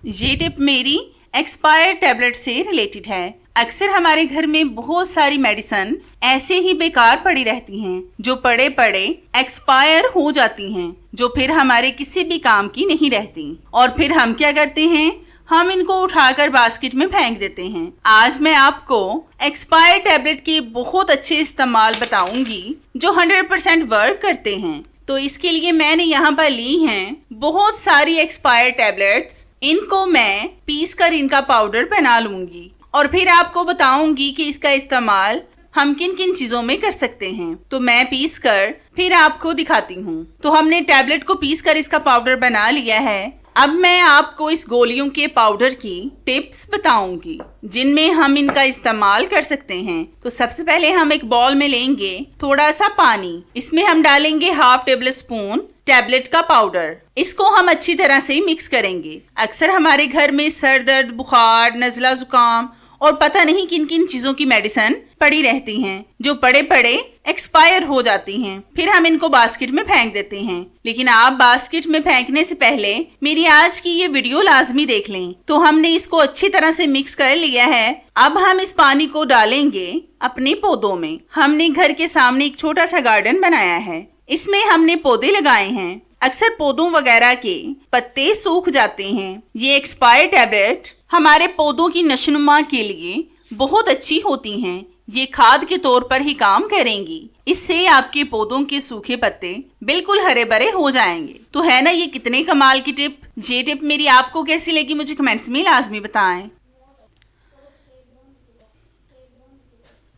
ये टिप मेरी expire tablet से रिलेटेड है। अक्सर हमारे घर में बहुत सारी मेडिसिन ऐसे ही बेकार पड़ी रहती हैं, जो पड़े पड़े एक्सपायर हो जाती हैं, जो फिर हमारे किसी भी काम की नहीं रहती। और फिर हम क्या करते हैं, हम इनको उठाकर बास्केट में फेंक देते हैं। आज मैं आपको एक्सपायर टैबलेट के बहुत अच्छे इस्तेमाल बताऊंगी जो 100% वर्क करते हैं। तो इसके लिए मैंने यहाँ पर ली हैं बहुत सारी एक्सपायर टैबलेट्स। इनको मैं पीस कर इनका पाउडर बना लूंगी और फिर आपको बताऊंगी कि इसका इस्तेमाल हम किन किन चीजों में कर सकते हैं। तो मैं पीस कर फिर आपको दिखाती हूँ। तो हमने टैबलेट को पीस कर इसका पाउडर बना लिया है। अब मैं आपको इस गोलियों के पाउडर की टिप्स बताऊंगी जिनमें हम इनका इस्तेमाल कर सकते हैं। तो सबसे पहले हम एक बाउल में लेंगे थोड़ा सा पानी। इसमें हम डालेंगे हाफ टेबल स्पून टैबलेट का पाउडर। इसको हम अच्छी तरह से मिक्स करेंगे। अक्सर हमारे घर में सर दर्द, बुखार, नज़ला, जुकाम और पता नहीं किन किन चीजों की मेडिसिन पड़ी रहती हैं, जो पड़े पड़े एक्सपायर हो जाती हैं। फिर हम इनको बास्केट में फेंक देते हैं। लेकिन आप बास्केट में फेंकने से पहले मेरी आज की ये वीडियो लाजमी देख लें। तो हमने इसको अच्छी तरह से मिक्स कर लिया है। अब हम इस पानी को डालेंगे अपने पौधों में। हमने घर के सामने एक छोटा सा गार्डन बनाया है, इसमें हमने पौधे लगाए हैं। अक्सर पौधों वगैरह के पत्ते सूख जाते हैं। ये एक्सपायर टैबलेट हमारे पौधों की नशोनुमा के लिए बहुत अच्छी होती हैं। ये खाद के तौर पर ही काम करेंगी। इससे आपके पौधों के सूखे पत्ते बिल्कुल हरे भरे हो जाएंगे। तो है ना ये कितने कमाल की टिप। ये टिप मेरी आपको कैसी लगी मुझे कमेंट्स में लाजमी बताएं।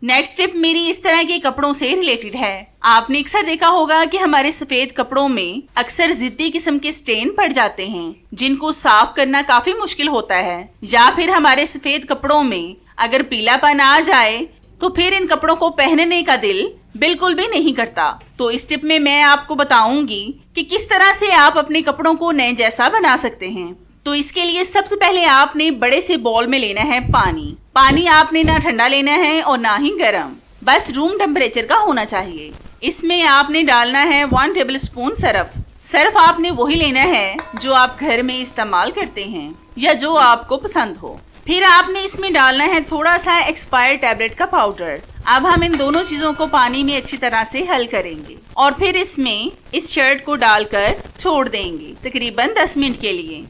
नेक्स्ट टिप मेरी इस तरह के कपड़ों से रिलेटेड है। आपने अक्सर देखा होगा कि हमारे सफेद कपड़ों में अक्सर जिद्दी किस्म के स्टेन पड़ जाते हैं, जिनको साफ करना काफी मुश्किल होता है। या फिर हमारे सफेद कपड़ों में अगर पीलापन आ जाए तो फिर इन कपड़ों को पहनने का दिल बिल्कुल भी नहीं करता। तो इस टिप में मैं आपको बताऊंगी कि किस तरह से आप अपने कपड़ों को नए जैसा बना सकते हैं। तो इसके लिए सबसे पहले आपने बड़े से बाउल में लेना है पानी। पानी आपने ना ठंडा लेना है और ना ही गर्म, बस रूम टेम्परेचर का होना चाहिए। इसमें आपने डालना है 1 टेबल स्पून सर्फ। सर्फ आपने वही लेना है जो आप घर में इस्तेमाल करते हैं या जो आपको पसंद हो। फिर आपने इसमें डालना है थोड़ा सा एक्सपायर टैबलेट का पाउडर। अब हम इन दोनों चीजों को पानी में अच्छी तरह से हल करेंगे और फिर इसमें इस शर्ट को डालकर छोड़ देंगे तकरीबन 10 मिनट के लिए।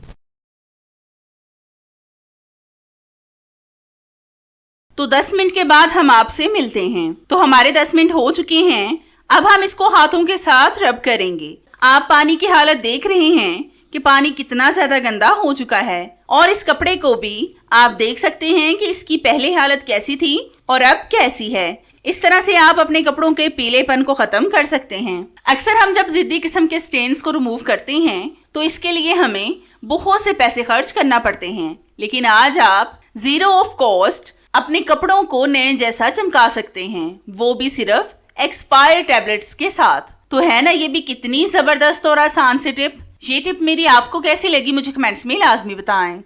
तो 10 मिनट के बाद हम आपसे मिलते हैं। तो हमारे 10 मिनट हो चुके हैं। अब हम इसको हाथों के साथ रब करेंगे। आप पानी की हालत देख रहे हैं कि पानी कितना ज्यादा गंदा हो चुका है और इस कपड़े को भी आप देख सकते हैं कि इसकी पहले हालत कैसी थी और अब कैसी है। इस तरह से आप अपने कपड़ों के पीलेपन को खत्म कर सकते हैं। अक्सर हम जब जिद्दी किस्म के स्टेन्स को रिमूव करते हैं तो इसके लिए हमें बहुत से पैसे खर्च करना पड़ते हैं, लेकिन आज आप जीरो ऑफ कॉस्ट अपने कपड़ों को नए जैसा चमका सकते हैं, वो भी सिर्फ एक्सपायर टैबलेट्स के साथ। तो है ना ये भी कितनी जबरदस्त और आसान सी टिप। ये टिप मेरी आपको कैसी लगी मुझे कमेंट्स में लाजमी बताएं।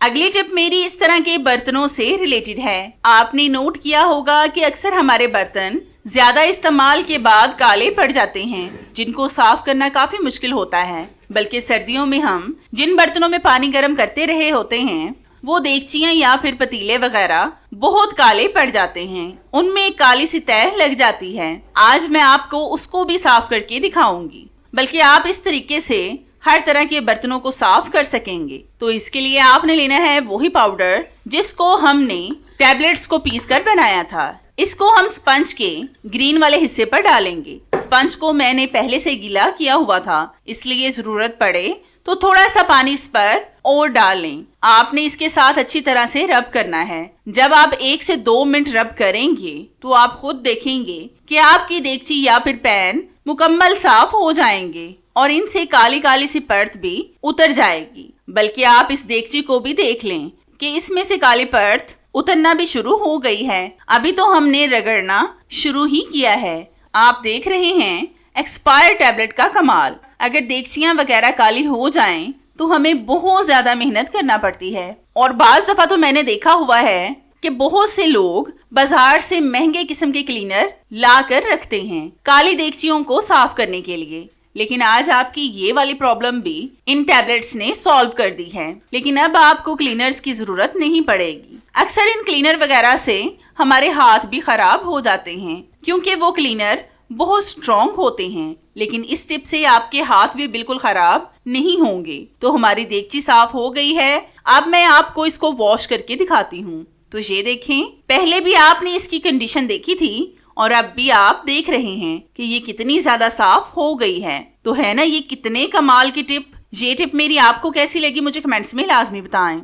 अगली टिप मेरी इस तरह के बर्तनों से रिलेटेड है। आपने नोट किया होगा कि अक्सर हमारे बर्तन ज्यादा इस्तेमाल के बाद काले पड़ जाते हैं, जिनको साफ करना काफी मुश्किल होता है। बल्कि सर्दियों में हम जिन बर्तनों में पानी गर्म करते रहे होते हैं वो देगचियां या फिर पतीले वगैरह बहुत काले पड़ जाते हैं, उनमें एक काली सी तह लग जाती है। आज मैं आपको उसको भी साफ करके दिखाऊंगी, बल्कि आप इस तरीके से हर तरह के बर्तनों को साफ कर सकेंगे। तो इसके लिए आपने लेना है वही पाउडर जिसको हमने टैबलेट्स को पीस कर बनाया था। इसको हम स्पंज के ग्रीन वाले हिस्से पर डालेंगे। स्पंज को मैंने पहले से गीला किया हुआ था, इसलिए जरूरत पड़े तो थोड़ा सा पानी इस पर और डाल लें। आपने इसके साथ अच्छी तरह से रब करना है। जब आप 1 से 2 मिनट रब करेंगे तो आप खुद देखेंगे कि आपकी देगची या फिर पैन मुकम्मल साफ हो जाएंगे और इनसे काली काली सी परत भी उतर जाएगी। बल्कि आप इस देगची को भी देख लें कि इसमें से काली परत उतरना भी शुरू हो गई है। अभी तो हमने रगड़ना शुरू ही किया है। आप देख रहे हैं एक्सपायर टैबलेट का कमाल। अगर देगचियां वगैरह काली हो जाएं तो हमें बहुत ज्यादा मेहनत करना पड़ती है। और बाज दफा तो मैंने देखा हुआ है कि बहुत से लोग बाजार से महंगे किस्म के क्लीनर ला कर रखते हैं काली देगचियों को साफ करने के लिए, लेकिन आज आपकी ये वाली प्रॉब्लम भी इन टैबलेट्स ने सॉल्व कर दी है। लेकिन अब आपको क्लीनर्स की जरूरत नहीं पड़ेगी। अक्सर इन क्लीनर वगैरह से हमारे हाथ भी खराब हो जाते हैं क्योंकि वो क्लीनर बहुत स्ट्रॉन्ग होते हैं, लेकिन इस टिप से आपके हाथ भी बिल्कुल खराब नहीं होंगे। तो हमारी देगची साफ हो गई है। अब मैं आपको इसको वॉश करके दिखाती हूँ। तो ये देखें, पहले भी आपने इसकी कंडीशन देखी थी और अब भी आप देख रहे हैं कि ये कितनी ज्यादा साफ हो गई है। तो है ना ये कितने कमाल की टिप। ये टिप मेरी आपको कैसी लगी मुझे कमेंट्स में लाजमी बताएं।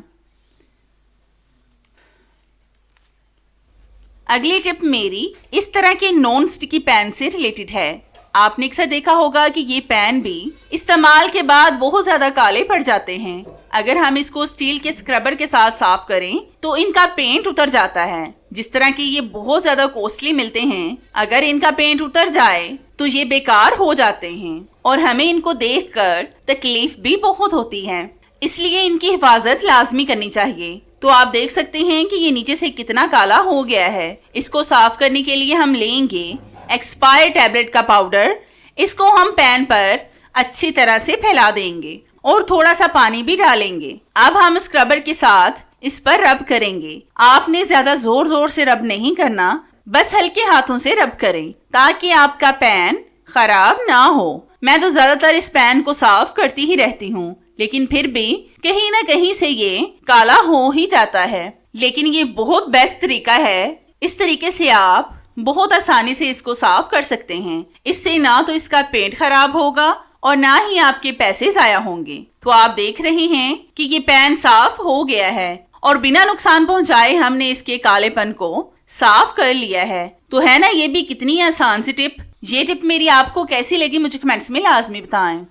अगली टिप मेरी इस तरह के नॉन स्टिकी पैन से रिलेटेड है। आपने अक्सर देखा होगा कि ये पैन भी इस्तेमाल के बाद बहुत ज्यादा काले पड़ जाते हैं। अगर हम इसको स्टील के स्क्रबर के साथ साफ करें तो इनका पेंट उतर जाता है। जिस तरह के ये बहुत ज्यादा कॉस्टली मिलते हैं, अगर इनका पेंट उतर जाए तो ये बेकार हो जाते हैं और हमें इनको देखकर तकलीफ भी बहुत होती है। इसलिए इनकी हिफाजत लाजमी करनी चाहिए। तो आप देख सकते हैं कि ये नीचे से कितना काला हो गया है। इसको साफ करने के लिए हम लेंगे एक्सपायर टैबलेट का पाउडर। इसको हम पैन पर अच्छी तरह से फैला देंगे और थोड़ा सा पानी भी डालेंगे। अब हम स्क्रबर के साथ इस पर रब करेंगे। आपने ज्यादा जोर जोर से रब नहीं करना, बस हल्के हाथों से रब करें ताकि आपका पैन खराब ना हो। मैं तो ज्यादातर इस पैन को साफ करती ही रहती हूँ, लेकिन फिर भी कहीं ना कहीं से ये काला हो ही जाता है। लेकिन ये बहुत बेस्ट तरीका है। इस तरीके से आप बहुत आसानी से इसको साफ कर सकते हैं। इससे ना तो इसका पेंट खराब होगा और ना ही आपके पैसे जाया होंगे। तो आप देख रहे हैं कि ये पैन साफ हो गया है और बिना नुकसान पहुंचाए हमने इसके कालेपन को साफ कर लिया है। तो है ना ये भी कितनी आसान सी टिप। ये टिप मेरी आपको कैसी लगी मुझे कमेंट्स में लाजमी बताएं।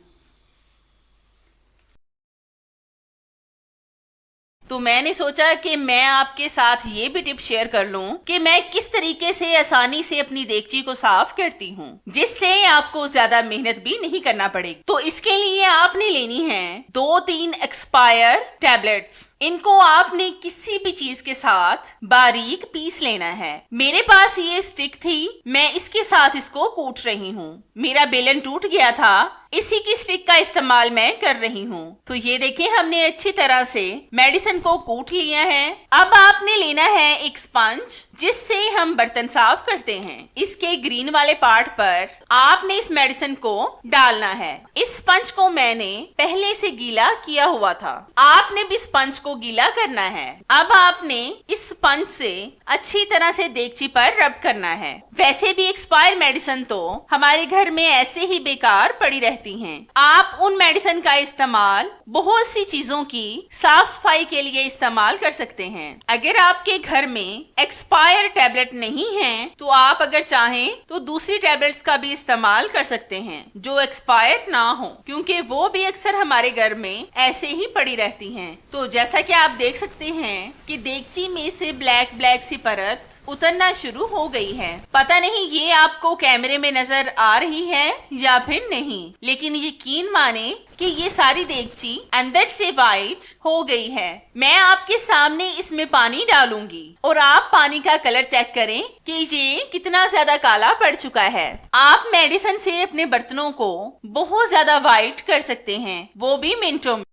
तो मैंने सोचा कि मैं आपके साथ ये भी टिप शेयर कर लूं कि मैं किस तरीके से आसानी से अपनी देगची को साफ करती हूँ, जिससे आपको ज्यादा मेहनत भी नहीं करना पड़ेगी। तो इसके लिए आपने लेनी है 2-3 एक्सपायर टैबलेट्स। इनको आपने किसी भी चीज के साथ बारीक पीस लेना है। मेरे पास ये स्टिक थी, मैं इसके साथ इसको कूट रही हूँ। मेरा बेलन टूट गया था, इसी की स्टिक का इस्तेमाल मैं कर रही हूँ। तो ये देखिए हमने अच्छी तरह से मेडिसिन को कूट लिया है। अब आपने लेना है एक स्पंज जिससे हम बर्तन साफ करते हैं। इसके ग्रीन वाले पार्ट पर आपने इस मेडिसिन को डालना है। इस स्पंज को मैंने पहले से गीला किया हुआ था। आपने भी स्पंज को गीला करना है। अब आपने इस स्पंज से अच्छी तरह से देगची पर रब करना है। वैसे भी एक्सपायर मेडिसिन तो हमारे घर में ऐसे ही बेकार पड़ी रहती हैं। आप उन मेडिसिन का इस्तेमाल बहुत सी चीजों की साफ सफाई के लिए इस्तेमाल कर सकते हैं। अगर आपके घर में एक्सपायर टैबलेट नहीं है तो आप अगर चाहें तो दूसरी टैबलेट्स का भी इस्तेमाल कर सकते हैं जो एक्सपायर ना हो, क्योंकि वो भी अक्सर हमारे घर में ऐसे ही पड़ी रहती हैं। तो जैसा कि आप देख सकते हैं कि देगची में से ब्लैक ब्लैक सी परत उतरना शुरू हो गई है। पता नहीं ये आपको कैमरे में नजर आ रही है या फिर नहीं, लेकिन यकीन माने कि ये सारी देगची अंदर से वाइट हो गई है। मैं आपके सामने इसमें पानी डालूंगी और आप पानी का कलर चेक करें कि ये कितना ज्यादा काला पड़ चुका है। आप मेडिसिन से अपने बर्तनों को बहुत ज्यादा वाइट कर सकते हैं, वो भी मिनटों में।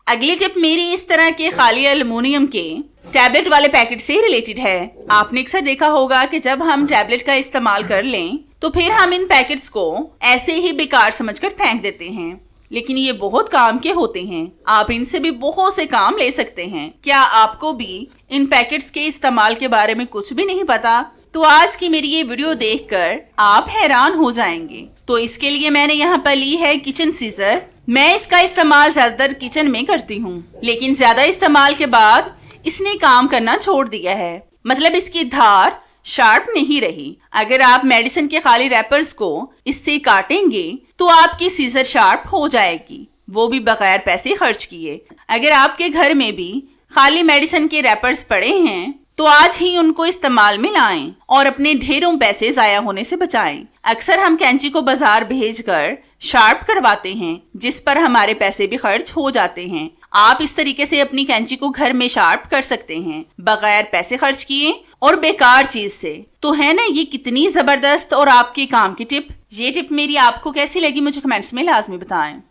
अगली टिप मेरी इस तरह के खाली एल्युमिनियम के टैबलेट वाले पैकेट से रिलेटेड है। आपने अक्सर देखा होगा कि जब हम टैबलेट का इस्तेमाल कर लें तो फिर हम इन पैकेट्स को ऐसे ही बेकार समझकर फेंक देते हैं, लेकिन ये बहुत काम के होते हैं। आप इनसे भी बहुत से काम ले सकते हैं। क्या आपको भी इन पैकेट्स के इस्तेमाल के बारे में कुछ भी नहीं पता? तो आज की मेरी ये वीडियो देखकर आप हैरान हो जाएंगे। तो इसके लिए मैंने यहाँ पर ली है किचन सीजर। मैं इसका इस्तेमाल ज्यादातर किचन में करती हूँ, लेकिन ज्यादा इस्तेमाल के बाद इसने काम करना छोड़ दिया है। मतलब इसकी धार शार्प नहीं रही। अगर आप मेडिसिन के खाली रैपर्स को इससे काटेंगे तो आपकी सीजर शार्प हो जाएगी, वो भी बगैर पैसे खर्च किए। अगर आपके घर में भी खाली मेडिसिन के रैपर्स पड़े हैं तो आज ही उनको इस्तेमाल में लाएं और अपने ढेरों पैसे जाया होने से बचाएं। अक्सर हम कैंची को बाजार भेजकर शार्प करवाते हैं, जिस पर हमारे पैसे भी खर्च हो जाते हैं। आप इस तरीके से अपनी कैंची को घर में शार्प कर सकते हैं बगैर पैसे खर्च किए और बेकार चीज से। तो है ना ये कितनी जबरदस्त और आपके काम की टिप। ये टिप मेरी आपको कैसी लगी मुझे कमेंट्स में लाजमी बताएं।